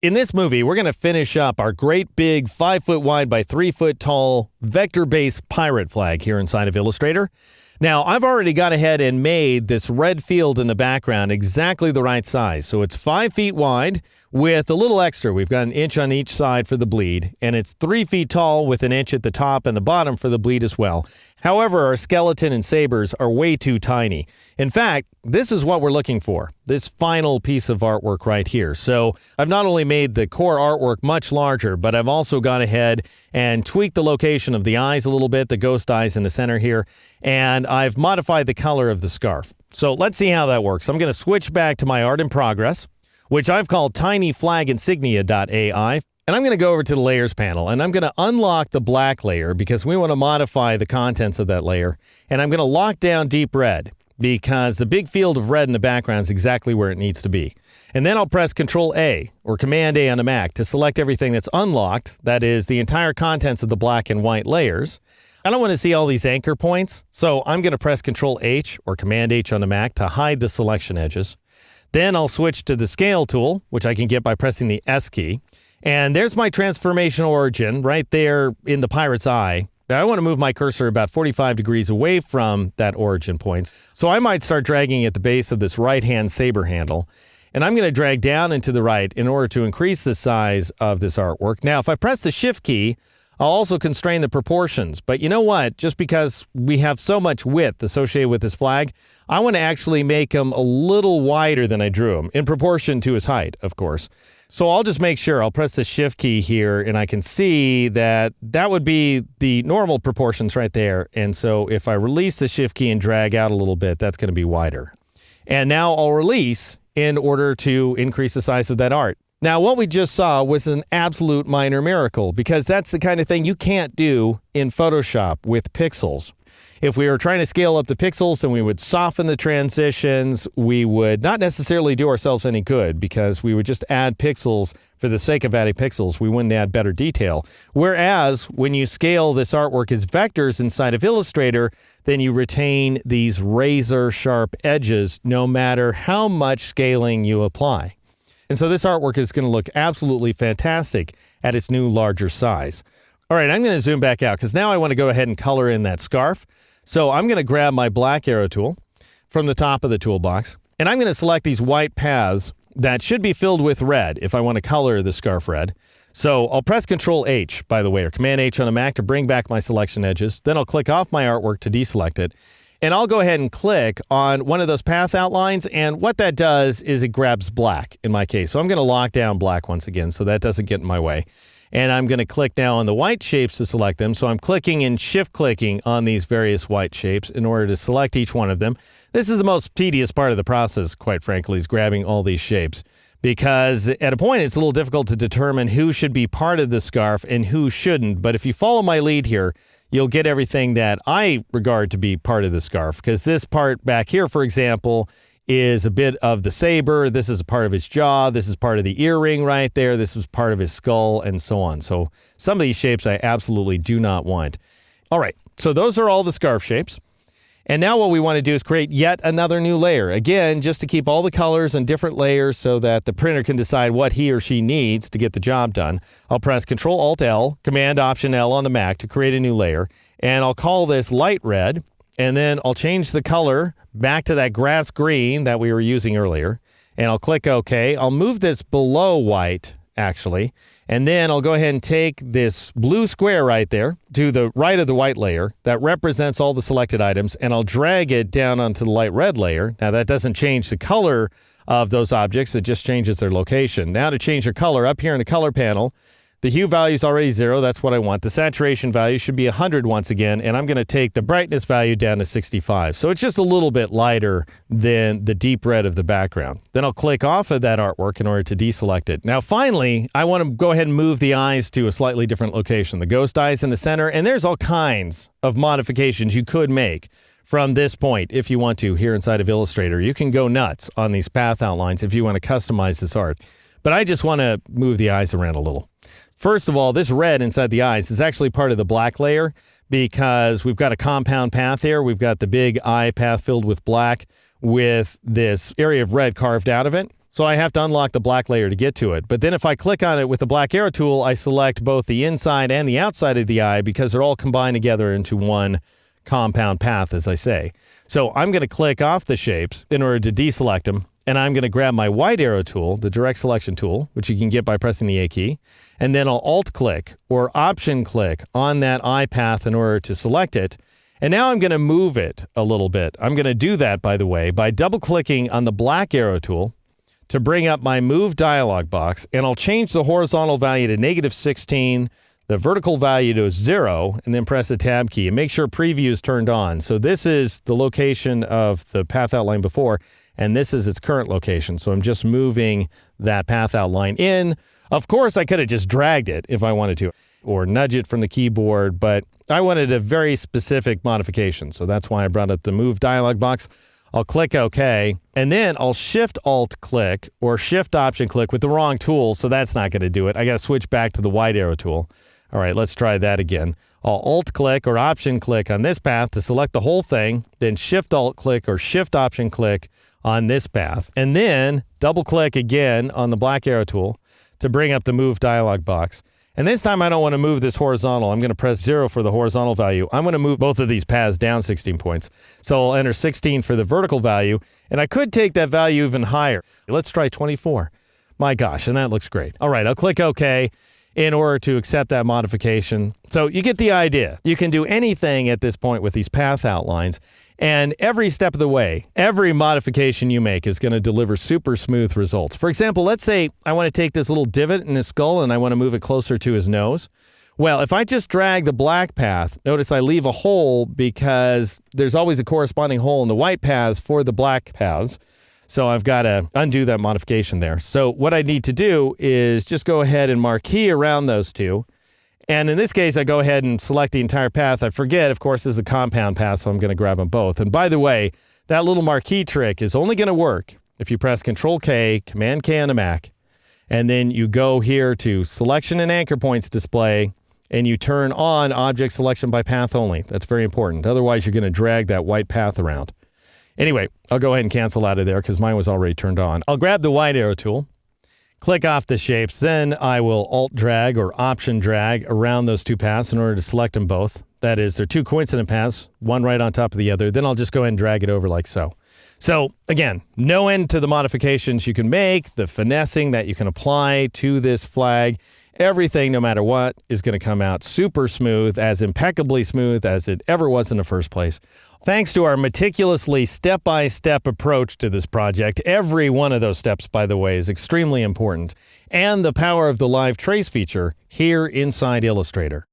In this movie, we're going to finish up our great big 5 foot wide by 3 foot tall vector-based pirate flag here inside of Illustrator. Now, I've already got ahead and made this red field in the background exactly the right size. So it's 5 feet wide with a little extra. We've got an inch on each side for the bleed, and it's 3 feet tall with an inch at the top and the bottom for the bleed as well. However, our skeleton and sabers are way too tiny. In fact, this is what we're looking for, this final piece of artwork right here. So I've not only made the core artwork much larger, but I've also gone ahead and tweaked the location of the eyes a little bit, the ghost eyes in the center here, and I've modified the color of the scarf. So let's see how that works. I'm going to switch back to my art in progress, which I've called tinyflaginsignia.ai. And I'm going to go over to the layers panel, and I'm going to unlock the black layer because we want to modify the contents of that layer. And I'm going to lock down deep red because the big field of red in the background is exactly where it needs to be. And then I'll press Control A or Command A on the Mac to select everything that's unlocked. That is the entire contents of the black and white layers. I don't want to see all these anchor points, so I'm going to press Control H or Command H on the Mac to hide the selection edges. Then I'll switch to the Scale tool, which I can get by pressing the S key. And there's my transformation origin right there in the pirate's eye. Now I want to move my cursor about 45 degrees away from that origin point. So I might start dragging at the base of this right-hand saber handle. And I'm going to drag down and to the right in order to increase the size of this artwork. Now, if I press the Shift key, I'll also constrain the proportions. But you know what? Just because we have so much width associated with this flag, I want to actually make him a little wider than I drew him, in proportion to his height, of course. So I'll just make sure, I'll press the Shift key here, and I can see that that would be the normal proportions right there. And so if I release the Shift key and drag out a little bit, that's going to be wider. And now I'll release in order to increase the size of that art. Now, what we just saw was an absolute minor miracle because that's the kind of thing you can't do in Photoshop with pixels. If we were trying to scale up the pixels, then we would soften the transitions. We would not necessarily do ourselves any good because we would just add pixels for the sake of adding pixels. We wouldn't add better detail. Whereas when you scale this artwork as vectors inside of Illustrator, then you retain these razor sharp edges no matter how much scaling you apply. And so this artwork is going to look absolutely fantastic at its new larger size. All right, I'm going to zoom back out because now I want to go ahead and color in that scarf. So I'm going to grab my black arrow tool from the top of the toolbox, and I'm going to select these white paths that should be filled with red if I want to color the scarf red. So I'll press Control H, by the way, or Command H on a Mac to bring back my selection edges. Then I'll click off my artwork to deselect it. And I'll go ahead and click on one of those path outlines, and what that does is it grabs black in my case. So I'm going to lock down black once again so that doesn't get in my way. And I'm going to click now on the white shapes to select them. So I'm clicking and shift-clicking on these various white shapes in order to select each one of them. This is the most tedious part of the process, quite frankly, is grabbing all these shapes. Because at a point, it's a little difficult to determine who should be part of the scarf and who shouldn't. But if you follow my lead here, you'll get everything that I regard to be part of the scarf. Because this part back here, for example, is a bit of the saber. This is a part of his jaw. This is part of the earring right there. This is part of his skull and so on. So some of these shapes I absolutely do not want. All right, so those are all the scarf shapes. And now what we want to do is create yet another new layer. Again, just to keep all the colors in different layers so that the printer can decide what he or she needs to get the job done. I'll press Control-Alt-L, Command-Option-L on the Mac to create a new layer. And I'll call this light red. And then I'll change the color back to that grass green that we were using earlier. And I'll click OK. I'll move this below white, actually. And then I'll go ahead and take this blue square right there to the right of the white layer that represents all the selected items, and I'll drag it down onto the light red layer. Now that doesn't change the color of those objects, it just changes their location. Now to change their color, up here in the color panel, the hue value is already 0, that's what I want. The saturation value should be 100 once again, and I'm going to take the brightness value down to 65. So it's just a little bit lighter than the deep red of the background. Then I'll click off of that artwork in order to deselect it. Now finally, I want to go ahead and move the eyes to a slightly different location. The ghost eyes in the center, and there's all kinds of modifications you could make from this point if you want to here inside of Illustrator. You can go nuts on these path outlines if you want to customize this art. But I just want to move the eyes around a little. First of all, this red inside the eyes is actually part of the black layer because we've got a compound path here. We've got the big eye path filled with black with this area of red carved out of it. So I have to unlock the black layer to get to it. But then if I click on it with the black arrow tool, I select both the inside and the outside of the eye because they're all combined together into one compound path, as I say. So I'm going to click off the shapes in order to deselect them. And I'm going to grab my white arrow tool, the direct selection tool, which you can get by pressing the A key. And then I'll Alt-click or Option-click on that eye path in order to select it. And now I'm going to move it a little bit. I'm going to do that, by the way, by double-clicking on the black arrow tool to bring up my Move dialog box. And I'll change the horizontal value to -16, the vertical value to 0, and then press the Tab key. And make sure Preview is turned on. So this is the location of the path outline before, and this is its current location. So I'm just moving that path outline in. Of course, I could have just dragged it if I wanted to, or nudge it from the keyboard, but I wanted a very specific modification. So that's why I brought up the Move dialog box. I'll click OK, and then I'll Shift-Alt-click or Shift-Option-click with the wrong tool, so that's not going to do it. I got to switch back to the white arrow tool. All right, let's try that again. I'll Alt-click or Option-click on this path to select the whole thing, then Shift-Alt-click or Shift-Option-click on this path, and then double-click again on the black arrow tool to bring up the Move dialog box. And this time I don't want to move this horizontal. I'm going to press 0 for the horizontal value. I'm going to move both of these paths down 16 points. So I'll enter 16 for the vertical value, and I could take that value even higher. Let's try 24. My gosh, and that looks great. All right, I'll click OK in order to accept that modification. So you get the idea. You can do anything at this point with these path outlines. And every step of the way, every modification you make is going to deliver super smooth results. For example, let's say I want to take this little divot in his skull and I want to move it closer to his nose. Well, if I just drag the black path, notice I leave a hole because there's always a corresponding hole in the white paths for the black paths. So I've got to undo that modification there. So what I need to do is just go ahead and marquee around those two. And in this case, I go ahead and select the entire path. I forget, of course, this is a compound path, so I'm going to grab them both. And by the way, that little marquee trick is only going to work if you press Control-K, Command-K on a Mac, and then you go here to Selection and Anchor Points Display, and you turn on Object Selection by Path Only. That's very important. Otherwise, you're going to drag that white path around. Anyway, I'll go ahead and cancel out of there because mine was already turned on. I'll grab the white arrow tool, click off the shapes, then I will Alt-drag or Option-drag around those two paths in order to select them both. That is, they're two coincident paths, one right on top of the other. Then I'll just go ahead and drag it over like so. So, again, no end to the modifications you can make, the finessing that you can apply to this flag. Everything, no matter what, is going to come out super smooth, as impeccably smooth as it ever was in the first place. Thanks to our meticulously step-by-step approach to this project, every one of those steps, by the way, is extremely important, and the power of the Live Trace feature here inside Illustrator.